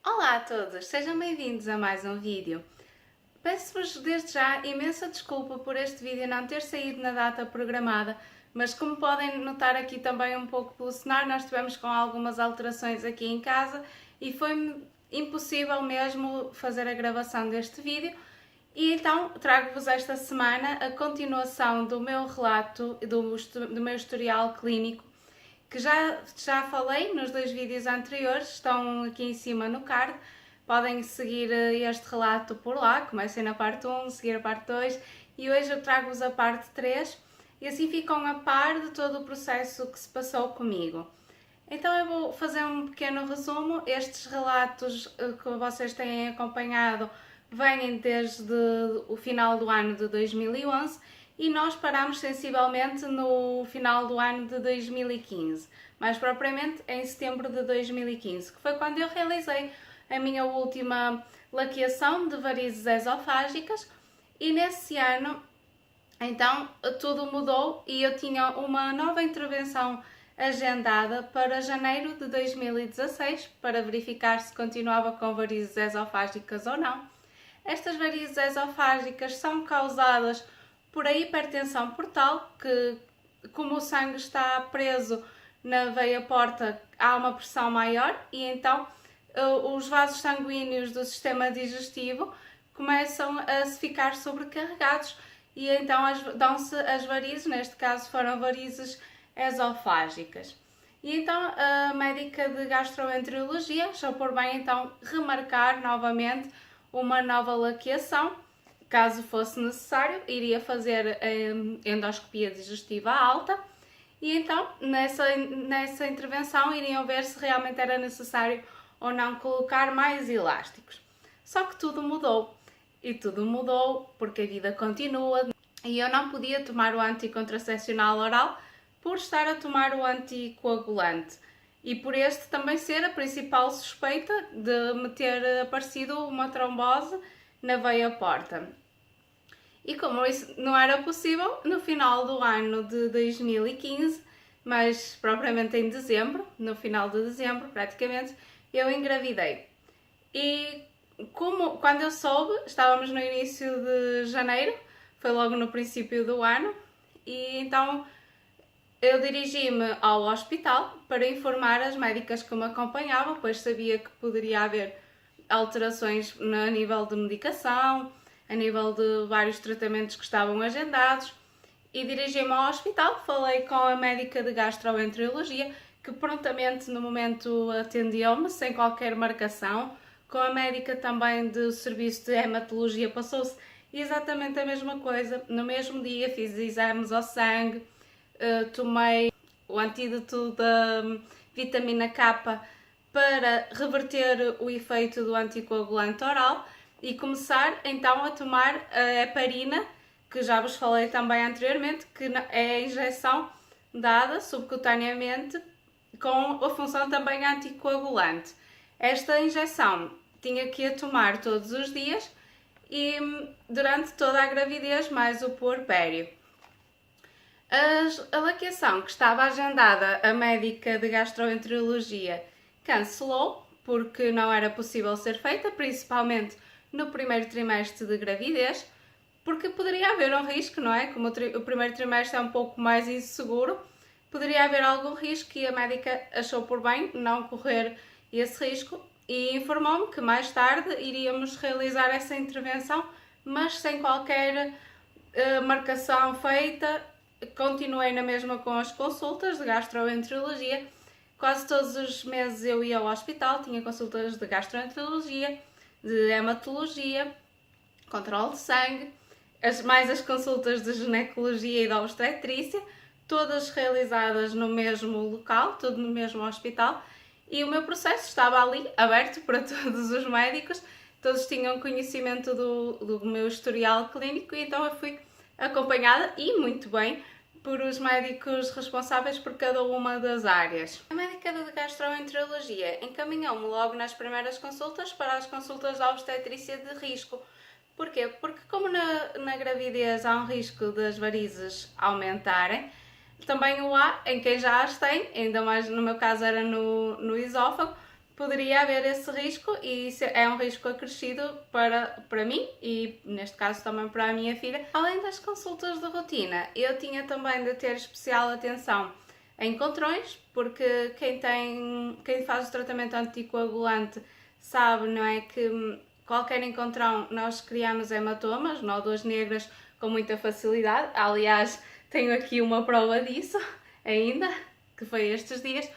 Olá a todos, sejam bem-vindos a mais um vídeo. Peço-vos desde já imensa desculpa por este vídeo não ter saído na data programada, mas como podem notar aqui também um pouco pelo cenário, nós tivemos com algumas alterações aqui em casa e foi impossível mesmo fazer a gravação deste vídeo. E então trago-vos esta semana a continuação do meu relato, do meu historial clínico, que já falei nos dois vídeos anteriores, estão aqui em cima no card. Podem seguir este relato por lá, comecem na parte 1, seguir a parte 2 e hoje eu trago-vos a parte 3 e assim ficam a par de todo o processo que se passou comigo. Então eu vou fazer um pequeno resumo. Estes relatos que vocês têm acompanhado vêm desde o final do ano de 2011 e nós paramos sensivelmente no final do ano de 2015, mais propriamente em setembro de 2015, que foi quando eu realizei a minha última laqueação de varizes esofágicas e nesse ano então tudo mudou e eu tinha uma nova intervenção agendada para janeiro de 2016 para verificar se continuava com varizes esofágicas ou não. Estas varizes esofágicas são causadas por a hipertensão portal, que como o sangue está preso na veia porta há uma pressão maior e então os vasos sanguíneos do sistema digestivo começam a se ficar sobrecarregados e então dão-se as varizes, neste caso foram varizes esofágicas. E então a médica de gastroenterologia achou por bem então remarcar novamente uma nova laqueação. Caso fosse necessário, iria fazer endoscopia digestiva alta e então nessa intervenção iriam ver se realmente era necessário ou não colocar mais elásticos. Só que tudo mudou. E tudo mudou porque a vida continua e eu não podia tomar o anticontracepcional oral por estar a tomar o anticoagulante e por este também ser a principal suspeita de me ter aparecido uma trombose na veia porta. E como isso não era possível, no final do ano de 2015, mas propriamente em dezembro, no final de dezembro praticamente, eu engravidei. E quando eu soube, estávamos no início de janeiro, foi logo no princípio do ano, e então eu dirigi-me ao hospital para informar as médicas que me acompanhavam, pois sabia que poderia haver alterações a nível de medicação, a nível de vários tratamentos que estavam agendados, e dirigi-me ao hospital. Falei com a médica de gastroenterologia, que prontamente no momento atendeu-me sem qualquer marcação. Com a médica também do serviço de hematologia passou-se exatamente a mesma coisa. No mesmo dia fiz exames ao sangue, tomei o antídoto da vitamina K para reverter o efeito do anticoagulante oral e começar então a tomar a heparina, que já vos falei também anteriormente, que é a injeção dada subcutaneamente com a função também anticoagulante. Esta injeção tinha que a tomar todos os dias e durante toda a gravidez mais o puerpério. A laqueação que estava agendada, a médica de gastroenterologia cancelou porque não era possível ser feita, principalmente no primeiro trimestre de gravidez, porque poderia haver um risco, não é? Como o primeiro trimestre é um pouco mais inseguro, poderia haver algum risco e a médica achou por bem não correr esse risco e informou-me que mais tarde iríamos realizar essa intervenção, mas sem qualquer marcação feita. Continuei na mesma com as consultas de gastroenterologia. Quase todos os meses eu ia ao hospital, tinha consultas de gastroenterologia, de hematologia, controle de sangue, mais as consultas de ginecologia e de obstetrícia, todas realizadas no mesmo local, tudo no mesmo hospital, e o meu processo estava ali, aberto para todos os médicos, todos tinham conhecimento do meu historial clínico, e então eu fui acompanhada, e muito bem, por os médicos responsáveis por cada uma das áreas. A médica de gastroenterologia encaminhou-me logo nas primeiras consultas para as consultas de obstetrícia de risco. Porquê? Porque como na gravidez há um risco das varizes aumentarem, também o há em quem já as tem, ainda mais no meu caso era no esófago, poderia haver esse risco e isso é um risco acrescido para mim e neste caso também para a minha filha. Além das consultas de rotina, eu tinha também de ter especial atenção a encontrões, porque quem faz o tratamento anticoagulante sabe, não é, que qualquer encontrão nós criamos hematomas, nódulas negras com muita facilidade. Aliás, tenho aqui uma prova disso ainda, que foi estes dias,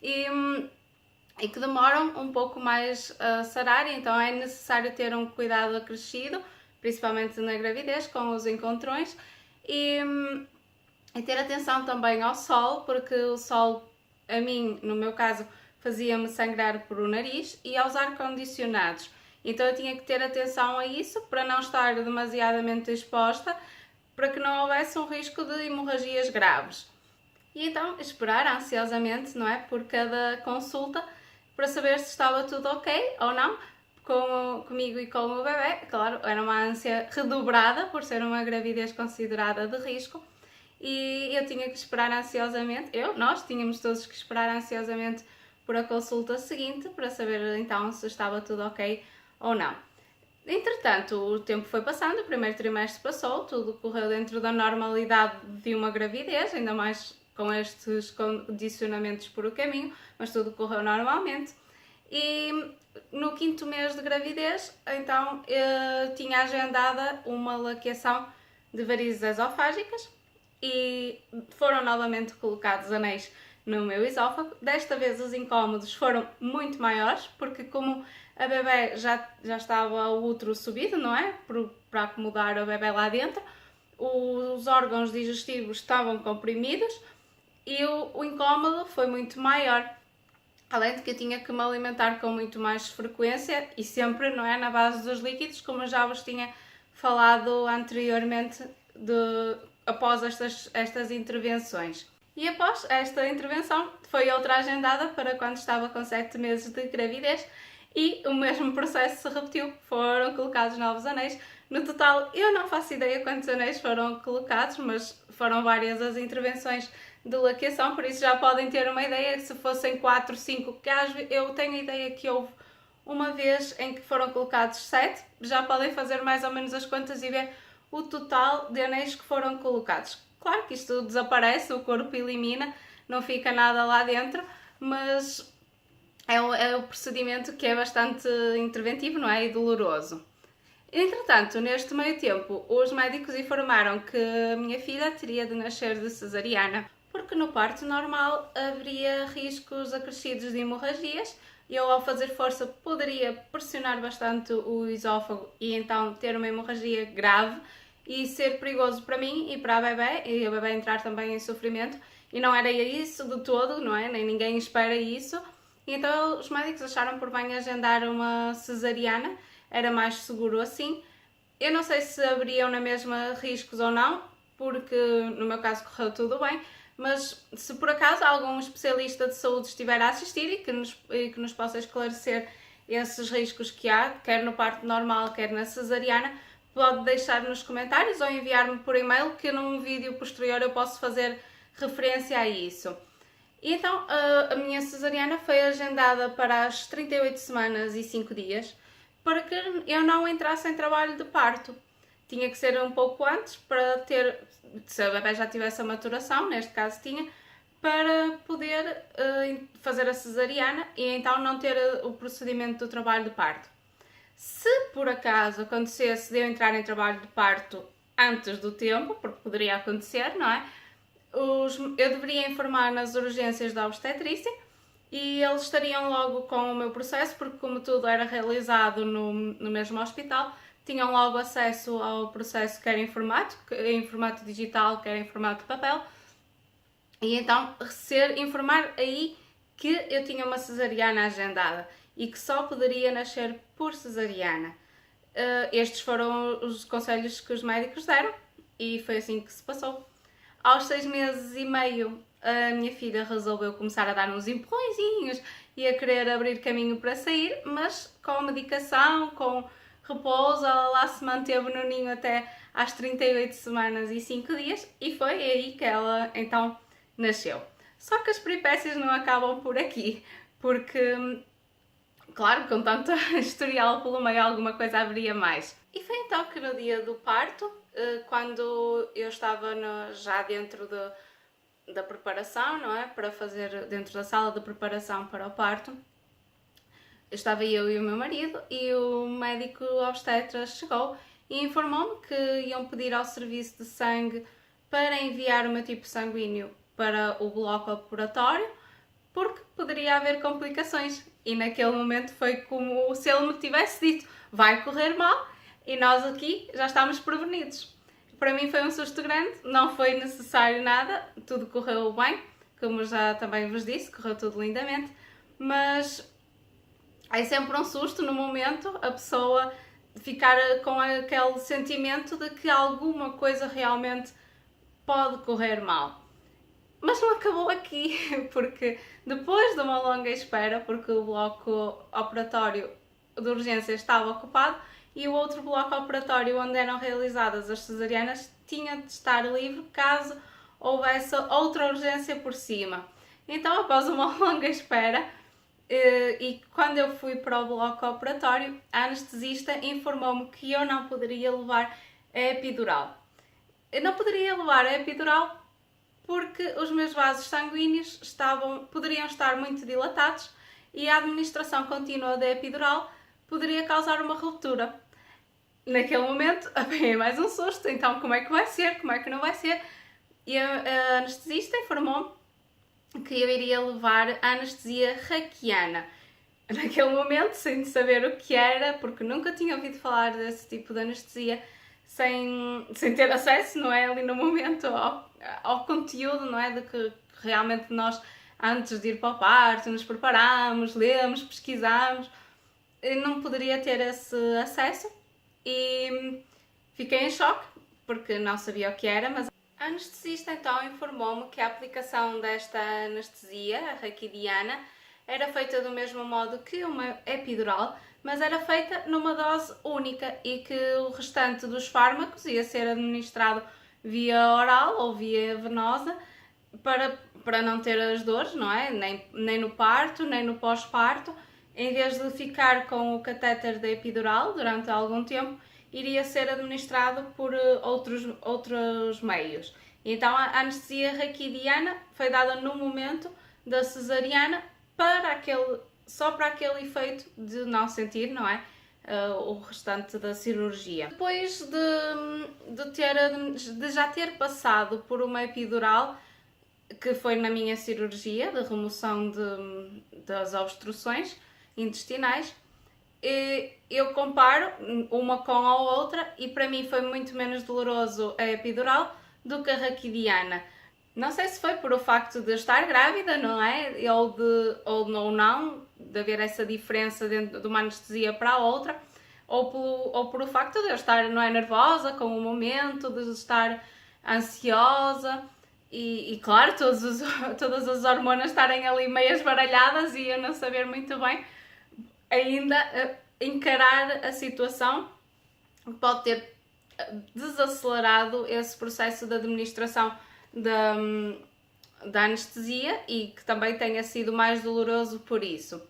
e que demoram um pouco mais a sarar, então é necessário ter um cuidado acrescido, principalmente na gravidez, com os encontrões, e ter atenção também ao sol, porque o sol, a mim, no meu caso, fazia-me sangrar por o nariz, e aos ar-condicionados. Então eu tinha que ter atenção a isso, para não estar demasiadamente exposta, para que não houvesse um risco de hemorragias graves. E então esperar ansiosamente, não é, por cada consulta, para saber se estava tudo ok ou não, comigo e com o bebê. Claro, era uma ânsia redobrada, por ser uma gravidez considerada de risco, e eu tinha que esperar ansiosamente, nós tínhamos todos que esperar ansiosamente por a consulta seguinte, para saber então se estava tudo ok ou não. Entretanto, o tempo foi passando, o primeiro trimestre passou, tudo correu dentro da normalidade de uma gravidez, ainda mais com estes condicionamentos por o caminho, mas tudo correu normalmente. E no 5º mês de gravidez, então, eu tinha agendada uma laqueação de varizes esofágicas e foram novamente colocados anéis no meu esófago. Desta vez os incómodos foram muito maiores, porque como a bebê já estava o útero subido, não é? Para acomodar o bebê lá dentro, os órgãos digestivos estavam comprimidos e o incómodo foi muito maior. Além de que eu tinha que me alimentar com muito mais frequência e sempre, não é, na base dos líquidos, como eu já vos tinha falado anteriormente após estas intervenções. E após esta intervenção foi outra agendada para quando estava com 7 meses de gravidez e o mesmo processo se repetiu, foram colocados novos anéis. No total, eu não faço ideia quantos anéis foram colocados, mas foram várias as intervenções de laqueação, por isso já podem ter uma ideia, se fossem 4, 5 casos, eu tenho a ideia que houve uma vez em que foram colocados 7, já podem fazer mais ou menos as contas e ver o total de anéis que foram colocados. Claro que isto desaparece, o corpo elimina, não fica nada lá dentro, mas é o procedimento que é bastante interventivo, não é? E doloroso. Entretanto, neste meio tempo, os médicos informaram que a minha filha teria de nascer de cesariana, porque no parto normal haveria riscos acrescidos de hemorragias. Eu, ao fazer força, poderia pressionar bastante o esófago e então ter uma hemorragia grave e ser perigoso para mim e para a bebê, e a bebê entrar também em sofrimento, e não era isso de todo, não é? Nem ninguém espera isso. E então os médicos acharam por bem agendar uma cesariana, era mais seguro assim. Eu não sei se haveriam na mesma riscos ou não, porque no meu caso correu tudo bem, mas se por acaso algum especialista de saúde estiver a assistir e que nos possa esclarecer esses riscos que há, quer no parto normal, quer na cesariana, pode deixar nos comentários ou enviar-me por e-mail, que num vídeo posterior eu posso fazer referência a isso. E então a minha cesariana foi agendada para as 38 semanas e 5 dias, para que eu não entrasse em trabalho de parto. Tinha que ser um pouco antes, para ter, se a bebê já tivesse a maturação, neste caso tinha, para poder fazer a cesariana e então não ter o procedimento do trabalho de parto. Se por acaso acontecesse de eu entrar em trabalho de parto antes do tempo, porque poderia acontecer, não é? Eu deveria informar nas urgências da obstetrícia e eles estariam logo com o meu processo, porque como tudo era realizado no mesmo hospital, tinham logo acesso ao processo, quer em formato digital, quer em formato de papel, e então informar aí que eu tinha uma cesariana agendada e que só poderia nascer por cesariana. Estes foram os conselhos que os médicos deram e foi assim que se passou. Aos 6 meses e meio, a minha filha resolveu começar a dar uns empurrõezinhos e a querer abrir caminho para sair, mas com medicação, com repouso, ela lá se manteve no ninho até às 38 semanas e 5 dias e foi aí que ela então nasceu. Só que as peripécias não acabam por aqui, porque Claro, com tanto historial pelo meio, alguma coisa haveria mais. E foi então que no dia do parto, quando eu estava já dentro da preparação, não é? Para fazer dentro da sala de preparação para o parto, estava eu e o meu marido e o médico obstetra chegou e informou-me que iam pedir ao serviço de sangue para enviar o meu tipo sanguíneo para o bloco operatório, porque poderia haver complicações. E naquele momento foi como se ele me tivesse dito: vai correr mal, e nós aqui já estamos prevenidos. Para mim foi um susto grande, não foi necessário nada, tudo correu bem, como já também vos disse, correu tudo lindamente, mas é sempre um susto no momento a pessoa ficar com aquele sentimento de que alguma coisa realmente pode correr mal. Mas não acabou aqui, porque depois de uma longa espera, porque o bloco operatório de urgência estava ocupado e o outro bloco operatório onde eram realizadas as cesarianas tinha de estar livre caso houvesse outra urgência por cima. Então, após uma longa espera, e quando eu fui para o bloco operatório, a anestesista informou-me que eu não poderia levar a epidural. Eu não poderia levar a epidural porque os meus vasos sanguíneos poderiam estar muito dilatados e a administração contínua da epidural poderia causar uma ruptura. Naquele momento, apanhei mais um susto, então como é que vai ser, como é que não vai ser? E a anestesista informou-me que eu iria levar a anestesia raquiana. Naquele momento, sem saber o que era, porque nunca tinha ouvido falar desse tipo de anestesia, sem ter acesso, não é, ali no momento ao conteúdo, não é, de que realmente nós, antes de ir para o parto, nos preparamos, lemos, pesquisamos, não poderia ter esse acesso e fiquei em choque, porque não sabia o que era, mas a anestesista então informou-me que a aplicação desta anestesia, a raquidiana, era feita do mesmo modo que uma epidural, mas era feita numa dose única e que o restante dos fármacos ia ser administrado via oral ou via venosa para não ter as dores, não é? Nem no parto, nem no pós-parto. Em vez de ficar com o catéter da epidural durante algum tempo, iria ser administrado por outros meios. Então a anestesia raquidiana foi dada no momento da cesariana só para aquele efeito de não sentir, não é? O restante da cirurgia. Depois de já ter passado por uma epidural, que foi na minha cirurgia de remoção das obstruções intestinais, eu comparo uma com a outra e para mim foi muito menos doloroso a epidural do que a raquidiana. Não sei se foi por o facto de estar grávida, não é? Ou não, de haver essa diferença dentro de uma anestesia para a outra, ou por o facto de eu estar, não é, nervosa com o momento, de estar ansiosa e claro, todas as hormonas estarem ali meias baralhadas e eu não saber muito bem ainda encarar a situação, pode ter desacelerado esse processo de administração da anestesia e que também tenha sido mais doloroso por isso.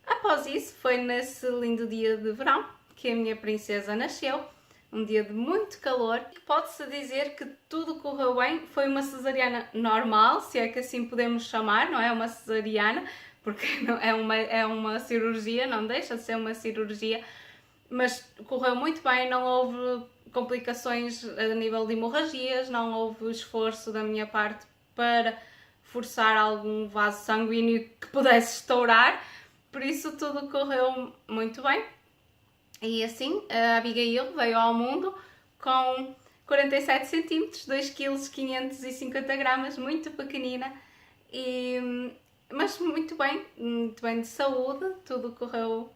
Após isso, foi nesse lindo dia de verão que a minha princesa nasceu, um dia de muito calor, e pode-se dizer que tudo correu bem. Foi uma cesariana normal, se é que assim podemos chamar, não é uma cesariana, porque não é uma cirurgia, não deixa de ser uma cirurgia, mas correu muito bem, não houve complicações a nível de hemorragias, não houve esforço da minha parte para forçar algum vaso sanguíneo que pudesse estourar, por isso tudo correu muito bem. E assim a Abigail veio ao mundo com 47 cm, 2 kg 550 gramas, muito pequenina, mas muito bem de saúde, tudo correu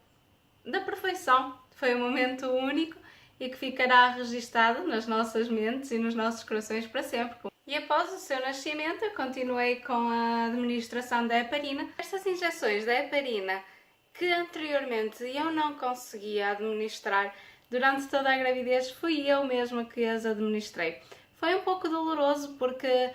da perfeição. Foi um momento único e que ficará registado nas nossas mentes e nos nossos corações para sempre. E após o seu nascimento, eu continuei com a administração da heparina. Estas injeções da heparina, que anteriormente eu não conseguia administrar durante toda a gravidez, fui eu mesma que as administrei. Foi um pouco doloroso porque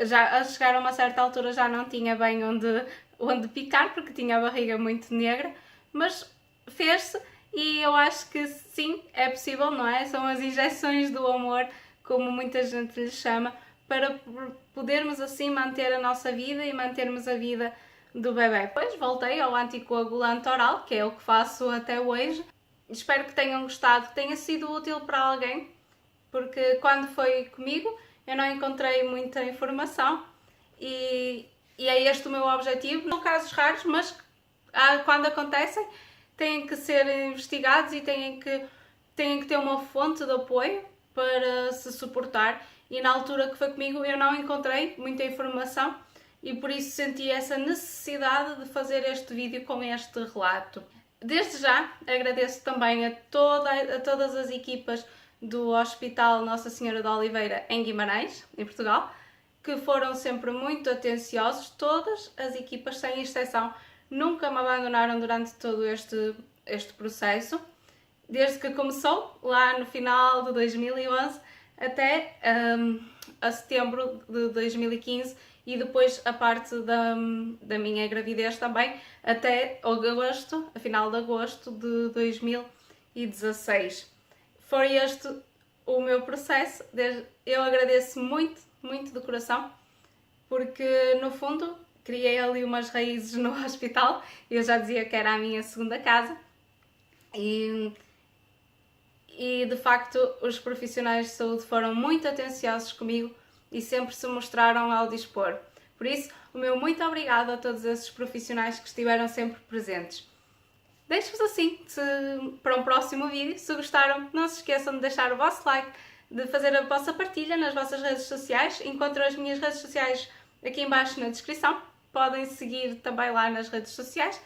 já a chegar a uma certa altura já não tinha bem onde picar, porque tinha a barriga muito negra, mas fez-se e eu acho que sim, é possível, não é? São as injeções do amor, como muita gente lhe chama, para podermos assim manter a nossa vida e mantermos a vida do bebê. Depois voltei ao anticoagulante oral, que é o que faço até hoje. Espero que tenham gostado, que tenha sido útil para alguém, porque quando foi comigo eu não encontrei muita informação e é este o meu objetivo. São casos raros, mas quando acontecem têm que ser investigados e têm que ter uma fonte de apoio para se suportar, e na altura que foi comigo eu não encontrei muita informação e por isso senti essa necessidade de fazer este vídeo com este relato. Desde já agradeço também a todas as equipas do Hospital Nossa Senhora de Oliveira em Guimarães, em Portugal, que foram sempre muito atenciosos. Todas as equipas, sem exceção, nunca me abandonaram durante todo este processo, desde que começou, lá no final de 2011, até a setembro de 2015, e depois a parte da minha gravidez também, até agosto, a final de agosto de 2016. Foi este o meu processo. Eu agradeço muito, muito de coração, porque no fundo criei ali umas raízes no hospital. Eu já dizia que era a minha segunda casa e de facto os profissionais de saúde foram muito atenciosos comigo e sempre se mostraram ao dispor. Por isso, o meu muito obrigado a todos esses profissionais que estiveram sempre presentes. Deixo-vos assim para um próximo vídeo. Se gostaram, não se esqueçam de deixar o vosso like, de fazer a vossa partilha nas vossas redes sociais. Encontram as minhas redes sociais aqui em baixo na descrição. Podem seguir também lá nas redes sociais.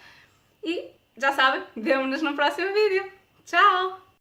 E já sabem, vemo-nos no próximo vídeo. Tchau!